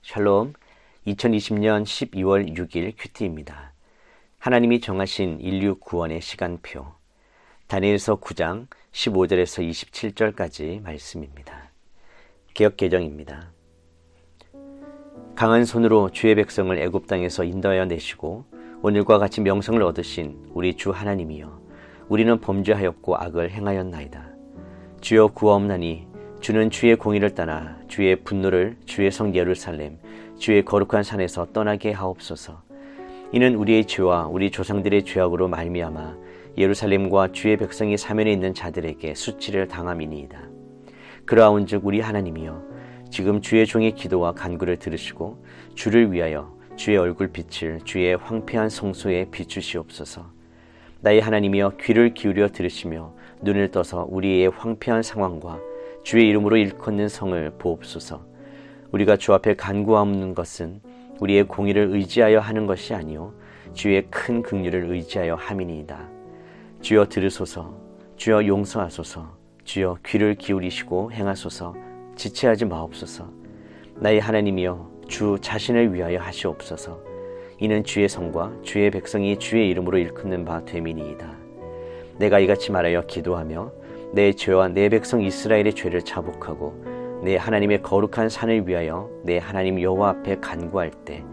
샬롬, 2020년 12월 6일 큐티입니다. 하나님이 정하신 인류 구원의 시간표, 다니엘서 9장 15절에서 27절까지 말씀입니다. 개역 개정입니다. 강한 손으로 주의 백성을 애굽 땅에서 인도하여 내시고 오늘과 같이 명성을 얻으신 우리 주 하나님이여, 우리는 범죄하였고 악을 행하였나이다. 주여 구하옵나니 주는 주의 공의를 따라 주의 분노를 주의 성 예루살렘 주의 거룩한 산에서 떠나게 하옵소서. 이는 우리의 죄와 우리 조상들의 죄악으로 말미암아 예루살렘과 주의 백성이 사면에 있는 자들에게 수치를 당함이니이다. 그러하온즉 우리 하나님이여, 지금 주의 종의 기도와 간구를 들으시고 주를 위하여 주의 얼굴빛을 주의 황폐한 성소에 비추시옵소서. 나의 하나님이여, 귀를 기울여 들으시며 눈을 떠서 우리의 황폐한 상황과 주의 이름으로 일컫는 성을 보옵소서. 우리가 주 앞에 간구하옵는 것은 우리의 공의를 의지하여 하는 것이 아니요 주의 큰 긍휼을 의지하여 함이니이다. 주여 들으소서. 주여 용서하소서. 주여 귀를 기울이시고 행하소서. 지체하지 마옵소서. 나의 하나님이여, 주 자신을 위하여 하시옵소서. 이는 주의 성과 주의 백성이 주의 이름으로 일컫는 바 됨이니이다. 내가 이같이 말하여 기도하며 내 죄와 내 백성 이스라엘의 죄를 자복하고 내 하나님의 거룩한 산을 위하여 내 하나님 여호와 앞에 간구할 때,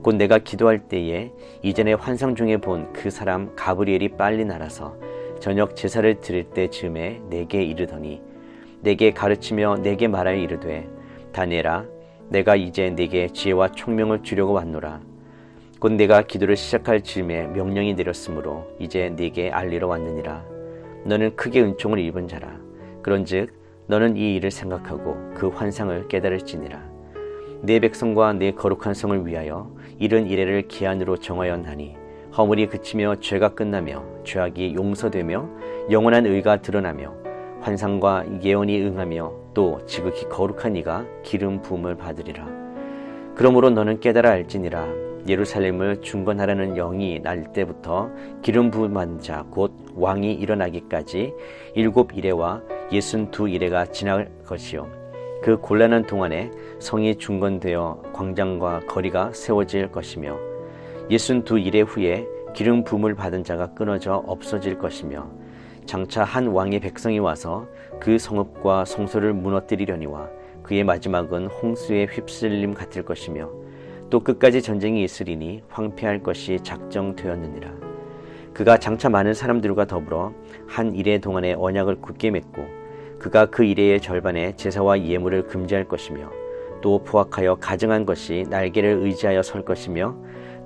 곧 내가 기도할 때에 이전에 환상 중에 본 그 사람 가브리엘이 빨리 날아서 저녁 제사를 드릴 때 즈음에 내게 이르더니, 내게 가르치며 내게 말하여 이르되, 다니엘아, 내가 이제 내게 지혜와 총명을 주려고 왔노라. 곧 내가 기도를 시작할 즈음에 명령이 내렸으므로 이제 네게 알리러 왔느니라. 너는 크게 은총을 입은 자라. 그런즉 너는 이 일을 생각하고 그 환상을 깨달을지니라. 내 백성과 내 거룩한 성을 위하여 이른 이래를 기한으로 정하였나니, 허물이 그치며 죄가 끝나며 죄악이 용서되며 영원한 의가 드러나며 환상과 예언이 응하며 또 지극히 거룩한 이가 기름 부음을 받으리라. 그러므로 너는 깨달아 알지니라. 예루살렘을 중건하라는 영이 날 때부터 기름 부음 받은 자 곧 왕이 일어나기까지 7 이레와 62 이레가 지날 것이요, 그 곤란한 동안에 성이 중건되어 광장과 거리가 세워질 것이며 62 이레 후에 기름 부음을 받은 자가 끊어져 없어질 것이며, 장차 한 왕의 백성이 와서 그 성읍과 성소를 무너뜨리려니와 그의 마지막은 홍수에 휩쓸림 같을 것이며, 또 끝까지 전쟁이 있으리니 황폐할 것이 작정되었느니라. 그가 장차 많은 사람들과 더불어 한 이레 동안에 언약을 굳게 맺고, 그가 그 이레의 절반에 제사와 예물을 금지할 것이며, 또 포악하여 가증한 것이 날개를 의지하여 설 것이며,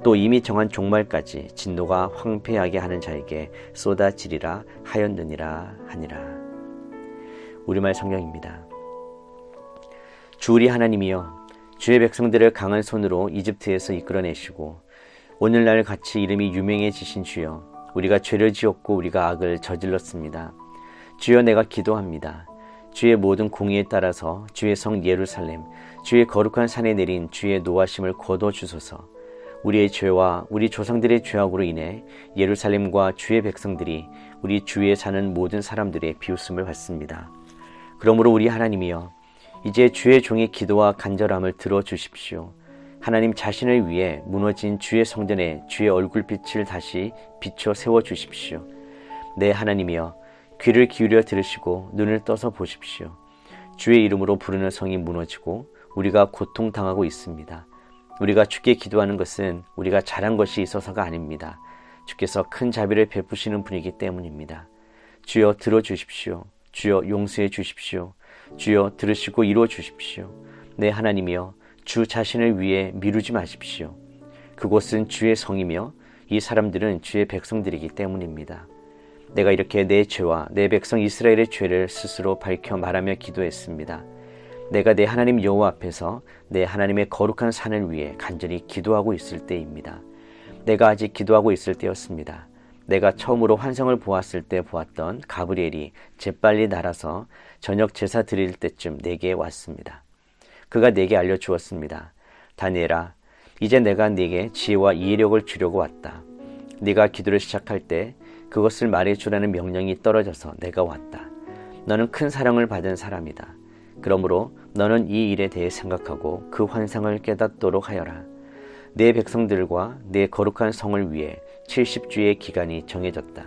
또 이미 정한 종말까지 진노가 황폐하게 하는 자에게 쏟아지리라 하였느니라 하니라. 우리말 성경입니다. 주 우리 하나님이여, 주의 백성들을 강한 손으로 이집트에서 이끌어내시고 오늘날 같이 이름이 유명해지신 주여, 우리가 죄를 지었고 우리가 악을 저질렀습니다. 주여, 내가 기도합니다. 주의 모든 공의에 따라서 주의 성 예루살렘 주의 거룩한 산에 내린 주의 노하심을 거둬주소서. 우리의 죄와 우리 조상들의 죄악으로 인해 예루살렘과 주의 백성들이 우리 주위에 사는 모든 사람들의 비웃음을 받습니다. 그러므로 우리 하나님이여, 이제 주의 종의 기도와 간절함을 들어주십시오. 하나님 자신을 위해 무너진 주의 성전에 주의 얼굴빛을 다시 비춰 세워주십시오. 내 하나님이여, 귀를 기울여 들으시고 눈을 떠서 보십시오. 주의 이름으로 부르는 성이 무너지고 우리가 고통당하고 있습니다. 우리가 주께 기도하는 것은 우리가 잘한 것이 있어서가 아닙니다. 주께서 큰 자비를 베푸시는 분이기 때문입니다. 주여 들어주십시오. 주여 용서해 주십시오. 주여 들으시고 이루어 주십시오. 내 하나님이여, 주 자신을 위해 미루지 마십시오. 그곳은 주의 성이며 이 사람들은 주의 백성들이기 때문입니다. 내가 이렇게 내 죄와 내 백성 이스라엘의 죄를 스스로 밝혀 말하며 기도했습니다. 내가 내 하나님 여호와 앞에서 내 하나님의 거룩한 산을 위해 간절히 기도하고 있을 때입니다. 내가 아직 기도하고 있을 때였습니다. 내가 처음으로 환상을 보았을 때 보았던 가브리엘이 재빨리 날아서 저녁 제사 드릴 때쯤 내게 왔습니다. 그가 내게 알려주었습니다. 다니엘아, 이제 내가 네게 지혜와 이해력을 주려고 왔다. 네가 기도를 시작할 때 그것을 말해주라는 명령이 떨어져서 내가 왔다. 너는 큰 사랑을 받은 사람이다. 그러므로 너는 이 일에 대해 생각하고 그 환상을 깨닫도록 하여라. 내 백성들과 내 거룩한 성을 위해 70주의 기간이 정해졌다.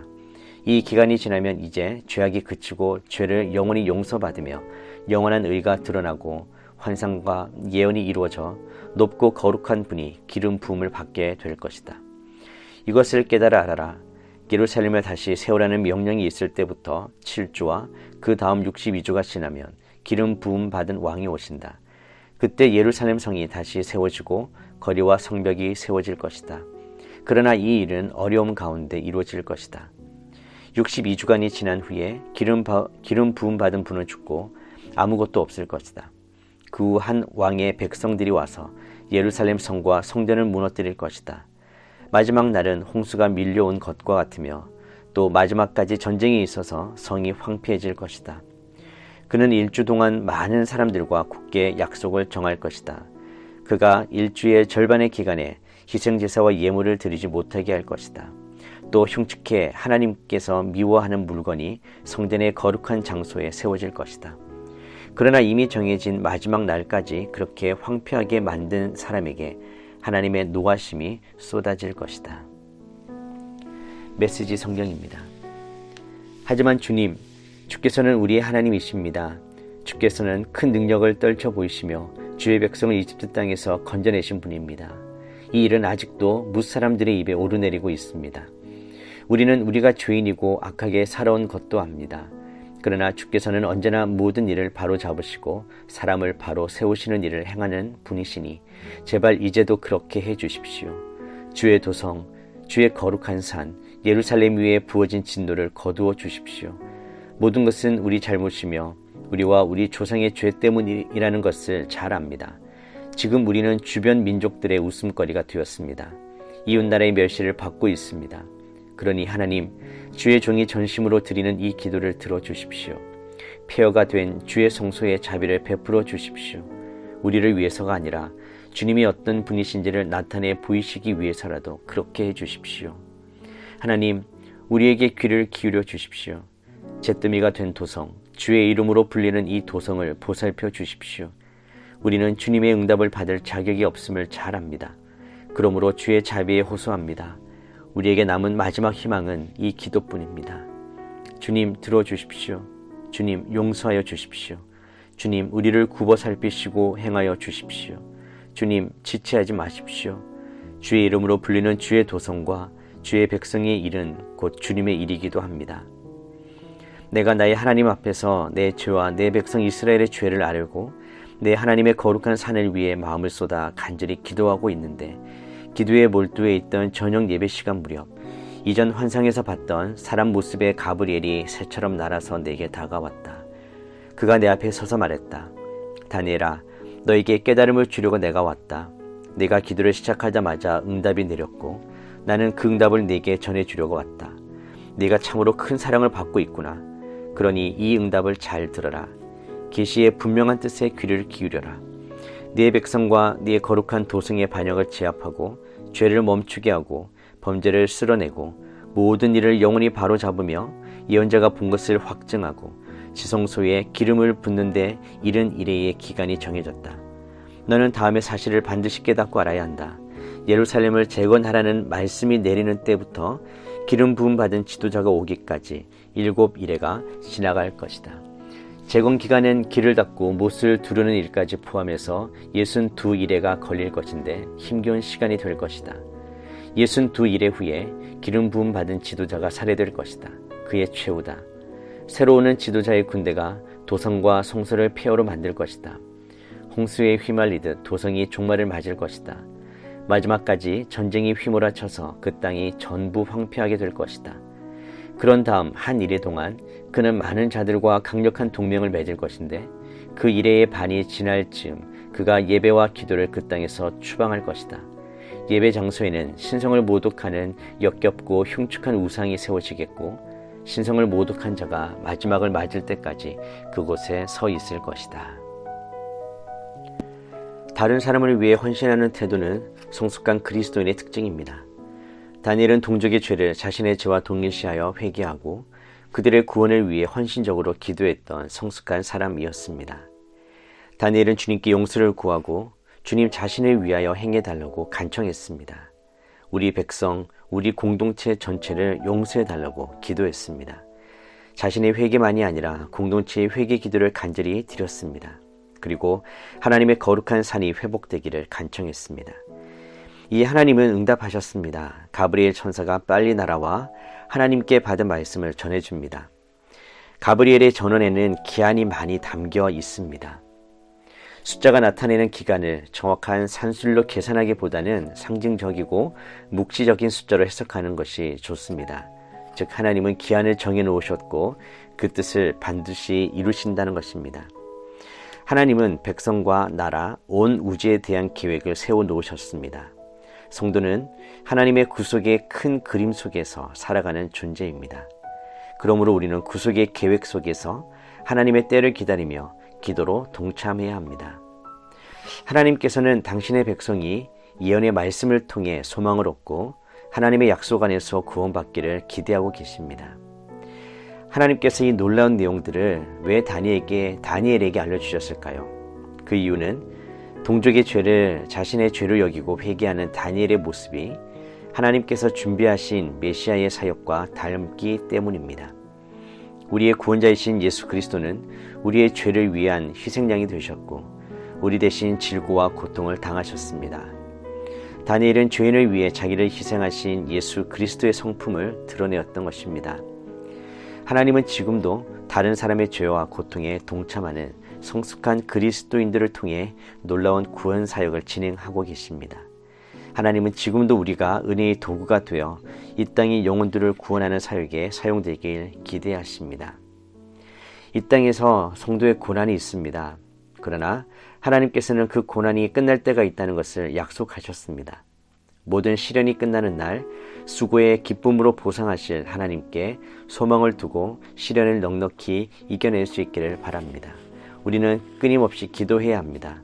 이 기간이 지나면 이제 죄악이 그치고 죄를 영원히 용서받으며 영원한 의가 드러나고 환상과 예언이 이루어져 높고 거룩한 분이 기름 부음을 받게 될 것이다. 이것을 깨달아 알아라. 예루살렘을 다시 세우라는 명령이 있을 때부터 7주와 그 다음 62주가 지나면 기름 부음 받은 왕이 오신다. 그때 예루살렘 성이 다시 세워지고 거리와 성벽이 세워질 것이다. 그러나 이 일은 어려움 가운데 이루어질 것이다. 62주간이 지난 후에 기름 부음 받은 분은 죽고 아무것도 없을 것이다. 그 후 한 왕의 백성들이 와서 예루살렘 성과 성전을 무너뜨릴 것이다. 마지막 날은 홍수가 밀려온 것과 같으며 또 마지막까지 전쟁이 있어서 성이 황폐해질 것이다. 그는 1주 동안 많은 사람들과 굳게 약속을 정할 것이다. 그가 1주의 절반의 기간에 희생제사와 예물을 드리지 못하게 할 것이다. 또 흉측해 하나님께서 미워하는 물건이 성전의 거룩한 장소에 세워질 것이다. 그러나 이미 정해진 마지막 날까지 그렇게 황폐하게 만든 사람에게 하나님의 노하심이 쏟아질 것이다. 메시지 성경입니다. 하지만 주께서는 우리의 하나님이십니다. 주께서는 큰 능력을 떨쳐 보이시며 주의 백성을 이집트 땅에서 건져내신 분입니다. 이 일은 아직도 뭇사람들의 입에 오르내리고 있습니다. 우리는 우리가 죄인이고 악하게 살아온 것도 압니다. 그러나 주께서는 언제나 모든 일을 바로 잡으시고 사람을 바로 세우시는 일을 행하는 분이시니 제발 이제도 그렇게 해 주십시오. 주의 도성, 주의 거룩한 산, 예루살렘 위에 부어진 진노를 거두어 주십시오. 모든 것은 우리 잘못이며 우리와 우리 조상의 죄 때문이라는 것을 잘 압니다. 지금 우리는 주변 민족들의 웃음거리가 되었습니다. 이웃나라의 멸시를 받고 있습니다. 그러니 하나님, 주의 종이 전심으로 드리는 이 기도를 들어주십시오. 폐허가 된 주의 성소에 자비를 베풀어 주십시오. 우리를 위해서가 아니라 주님이 어떤 분이신지를 나타내 보이시기 위해서라도 그렇게 해주십시오. 하나님, 우리에게 귀를 기울여 주십시오. 잿더미가 된 도성, 주의 이름으로 불리는 이 도성을 보살펴 주십시오. 우리는 주님의 응답을 받을 자격이 없음을 잘 압니다. 그러므로 주의 자비에 호소합니다. 우리에게 남은 마지막 희망은 이 기도뿐입니다. 주님, 들어주십시오. 주님, 용서하여 주십시오. 주님, 우리를 굽어 살피시고 행하여 주십시오. 주님, 지체하지 마십시오. 주의 이름으로 불리는 주의 도성과 주의 백성의 일은 곧 주님의 일이기도 합니다. 내가 나의 하나님 앞에서 내 죄와 내 백성 이스라엘의 죄를 아뢰고 내 하나님의 거룩한 산을 위해 마음을 쏟아 간절히 기도하고 있는데 기도에 몰두해 있던 저녁 예배 시간 무렵 이전 환상에서 봤던 사람 모습의 가브리엘이 새처럼 날아서 내게 다가왔다. 그가 내 앞에 서서 말했다. 다니엘아, 너에게 깨달음을 주려고 내가 왔다. 내가 기도를 시작하자마자 응답이 내렸고 나는 그 응답을 네게 전해주려고 왔다. 네가 참으로 큰 사랑을 받고 있구나. 그러니 이 응답을 잘 들어라. 계시의 분명한 뜻에 귀를 기울여라. 네 백성과 네 거룩한 도성의 반역을 제압하고 죄를 멈추게 하고 범죄를 쓸어내고 모든 일을 영원히 바로잡으며 예언자가 본 것을 확증하고 지성소에 기름을 붓는데 이른 이래의 기간이 정해졌다. 너는 다음의 사실을 반드시 깨닫고 알아야 한다. 예루살렘을 재건하라는 말씀이 내리는 때부터 기름 부음 받은 지도자가 오기까지 7 이래가 지나갈 것이다. 재건 기간은 길을 닦고 못을 두르는 일까지 포함해서 62 이래가 걸릴 것인데 힘겨운 시간이 될 것이다. 62 이래 후에 기름 부음 받은 지도자가 살해될 것이다. 그의 최후다. 새로 오는 지도자의 군대가 도성과 성소를 폐허로 만들 것이다. 홍수에 휘말리듯 도성이 종말을 맞을 것이다. 마지막까지 전쟁이 휘몰아쳐서 그 땅이 전부 황폐하게 될 것이다. 그런 다음 한 이래 동안 그는 많은 자들과 강력한 동맹을 맺을 것인데 그 이래의 반이 지날 즈음 그가 예배와 기도를 그 땅에서 추방할 것이다. 예배 장소에는 신성을 모독하는 역겹고 흉측한 우상이 세워지겠고 신성을 모독한 자가 마지막을 맞을 때까지 그곳에 서 있을 것이다. 다른 사람을 위해 헌신하는 태도는 성숙한 그리스도인의 특징입니다. 다니엘은 동족의 죄를 자신의 죄와 동일시하여 회개하고 그들의 구원을 위해 헌신적으로 기도했던 성숙한 사람이었습니다. 다니엘은 주님께 용서를 구하고 주님 자신을 위하여 행해달라고 간청했습니다. 우리 백성, 우리 공동체 전체를 용서해달라고 기도했습니다. 자신의 회개만이 아니라 공동체의 회개 기도를 간절히 드렸습니다. 그리고 하나님의 거룩한 산이 회복되기를 간청했습니다. 이 하나님은 응답하셨습니다. 가브리엘 천사가 빨리 날아와 하나님께 받은 말씀을 전해줍니다. 가브리엘의 전언에는 기한이 많이 담겨 있습니다. 숫자가 나타내는 기간을 정확한 산술로 계산하기보다는 상징적이고 묵시적인 숫자로 해석하는 것이 좋습니다. 즉 하나님은 기한을 정해놓으셨고 그 뜻을 반드시 이루신다는 것입니다. 하나님은 백성과 나라, 온 우주에 대한 계획을 세워놓으셨습니다. 성도는 하나님의 구속의 큰 그림 속에서 살아가는 존재입니다. 그러므로 우리는 구속의 계획 속에서 하나님의 때를 기다리며 기도로 동참해야 합니다. 하나님께서는 당신의 백성이 예언의 말씀을 통해 소망을 얻고 하나님의 약속 안에서 구원받기를 기대하고 계십니다. 하나님께서 이 놀라운 내용들을 왜 다니엘에게 알려주셨을까요? 그 이유는 동족의 죄를 자신의 죄로 여기고 회개하는 다니엘의 모습이 하나님께서 준비하신 메시아의 사역과 닮기 때문입니다. 우리의 구원자이신 예수 그리스도는 우리의 죄를 위한 희생양이 되셨고 우리 대신 질고와 고통을 당하셨습니다. 다니엘은 죄인을 위해 자기를 희생하신 예수 그리스도의 성품을 드러내었던 것입니다. 하나님은 지금도 다른 사람의 죄와 고통에 동참하는 성숙한 그리스도인들을 통해 놀라운 구원 사역을 진행하고 계십니다. 하나님은 지금도 우리가 은혜의 도구가 되어 이 땅의 영혼들을 구원하는 사역에 사용되길 기대하십니다. 이 땅에서 성도의 고난이 있습니다. 그러나 하나님께서는 그 고난이 끝날 때가 있다는 것을 약속하셨습니다. 모든 시련이 끝나는 날 수고의 기쁨으로 보상하실 하나님께 소망을 두고 시련을 넉넉히 이겨낼 수 있기를 바랍니다. 우리는 끊임없이 기도해야 합니다.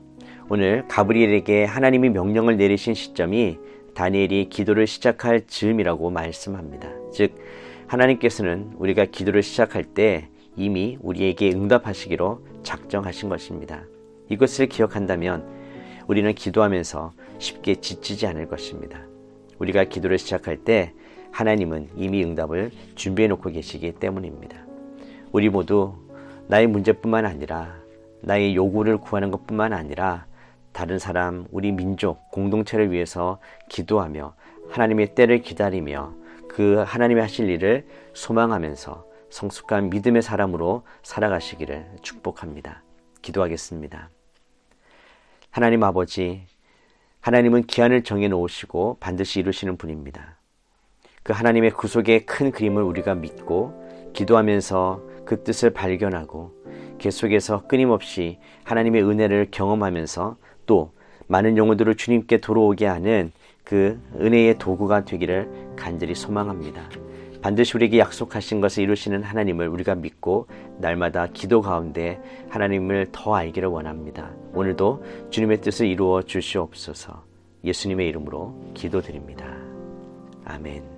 오늘 가브리엘에게 하나님이 명령을 내리신 시점이 다니엘이 기도를 시작할 즈음이라고 말씀합니다. 즉 하나님께서는 우리가 기도를 시작할 때 이미 우리에게 응답하시기로 작정하신 것입니다. 이것을 기억한다면 우리는 기도하면서 쉽게 지치지 않을 것입니다. 우리가 기도를 시작할 때 하나님은 이미 응답을 준비해 놓고 계시기 때문입니다. 우리 모두 나의 문제뿐만 아니라 나의 요구를 구하는 것뿐만 아니라 다른 사람, 우리 민족, 공동체를 위해서 기도하며 하나님의 때를 기다리며 그 하나님이 하실 일을 소망하면서 성숙한 믿음의 사람으로 살아가시기를 축복합니다. 기도하겠습니다. 하나님 아버지, 하나님은 기한을 정해놓으시고 반드시 이루시는 분입니다. 그 하나님의 구속의 큰 그림을 우리가 믿고 기도하면서 그 뜻을 발견하고 계속해서 끊임없이 하나님의 은혜를 경험하면서 또 많은 영혼들을 주님께 돌아오게 하는 그 은혜의 도구가 되기를 간절히 소망합니다. 반드시 우리에게 약속하신 것을 이루시는 하나님을 우리가 믿고 날마다 기도 가운데 하나님을 더 알기를 원합니다. 오늘도 주님의 뜻을 이루어 주시옵소서. 예수님의 이름으로 기도드립니다. 아멘.